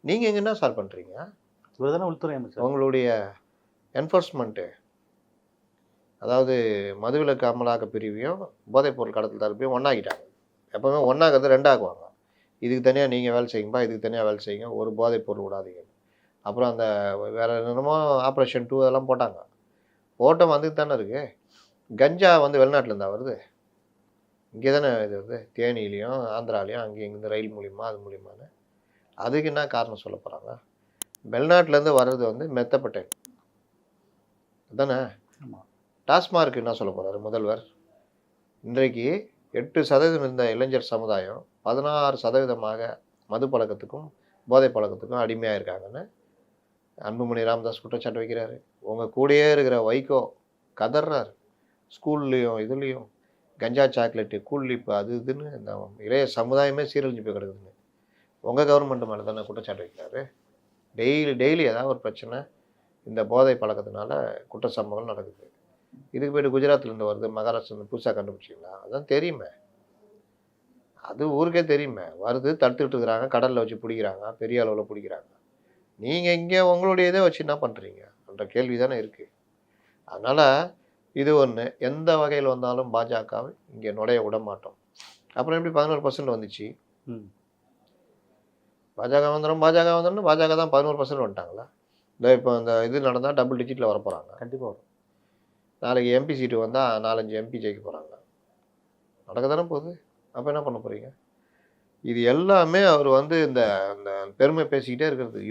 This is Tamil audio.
நீங்கள் எங்கே என்ன சார் பண்ணுறீங்க? இவர் தானே உள்துறை அமைச்சர். உங்களுடைய என்ஃபோர்ஸ்மெண்ட்டு, அதாவது மதுவிலக்கு அமலாக்க பிரிவையும் போதைப்பொருள் கடத்தல் தரப்பையும் ஒன்றாக்கிட்டாங்க. எப்போவுமே ஒன்றாக்கிறது ரெண்டாக்குவாங்க. இதுக்கு தனியாக நீங்கள் வேலை செய்யுங்கப்பா, இதுக்கு தனியாக வேலை செய்யுங்க, ஒரு போதைப்பொருள் விடாதீங்க. அப்புறம் அந்த வேறு என்னமோ ஆப்ரேஷன் 2 அதெல்லாம் போட்டாங்க. ஓட்டம் வந்துட்டு தானே இருக்குது. கஞ்சா வந்து வெளிநாட்டிலேருந்தா வருது? இங்கே தானே இது வருது, தேனியிலையும் ஆந்திராலையும் அங்கேயும் இங்கேருந்து ரயில் மூலிமா அது மூலியமானு. அதுக்கு என்ன காரணம் சொல்ல போகிறாங்க? வெளிநாட்டிலேருந்து வர்றது வந்து மெத்தப்பட்டேன் தானே. டாஸ்மார்க் என்ன சொல்ல போகிறாரு முதல்வர்? இன்றைக்கு 8% இருந்த இளைஞர் சமுதாயம் 16% மது பழக்கத்துக்கும் போதை பழக்கத்துக்கும் அடிமையாக இருக்காங்கன்னு அன்புமணி ராமதாஸ் குற்றச்சாட்டு வைக்கிறாரு. உங்கள் கூடயே இருக்கிற வைகோ கதறாரு. ஸ்கூல்லையும் இதுலேயும் கஞ்சா சாக்லேட்டு கூல்லிப்பு அது இதுன்னு இந்த இளைய சமுதாயமே சீரழிஞ்சு போய் கிடக்குதுன்னு உங்கள் கவர்மெண்ட் மேலே தானே குற்றச்சாட்டு வைக்கிறாரு. டெய்லி ஏதாவது ஒரு பிரச்சனை இந்த போதை பழக்கத்தினால குற்ற சம்பவங்கள் நடக்குது. இதுக்கு போய்ட்டு குஜராத்லேருந்து வருது, மகாராஷ்டிராலேருந்து புதுசாக கண்டுபிடிச்சிங்களா? அதான் தெரியுமே, அது ஊருக்கே தெரியுமே. வருது, தடுத்துக்கிட்டு இருக்கிறாங்க, கடலில் வச்சு பிடிக்கிறாங்க, பெரிய அளவில் பிடிக்கிறாங்க. நீங்கள் இங்கே உங்களுடைய இதை வச்சு என்ன பண்ணுறீங்க என்ற கேள்வி தானே இருக்குது. அதனால் இது ஒன்று, எந்த வகையில் வந்தாலும் பாஜகவை இங்கே நுழைய விட மாட்டோம். அப்புறம் எப்படி 11% வந்துச்சு? பாஜக வந்துடும் பாஜக தான் 11% வந்துட்டாங்களா? இந்த இப்போ இந்த இது நடந்தால் டபுள் டிஜிட்டில் வர போகிறாங்க. கண்டிப்பாக வரும். நாளைக்கு எம்பி சீட்டு வந்தால் 4-5 எம்பி ஜெயிக்க போகிறாங்க. நடக்க தானே போகுது. அப்போ என்ன பண்ண போகிறீங்க? இது எல்லாமே அவர் வந்து இந்த பெருமை பேசிக்கிட்டே இருக்கிறது.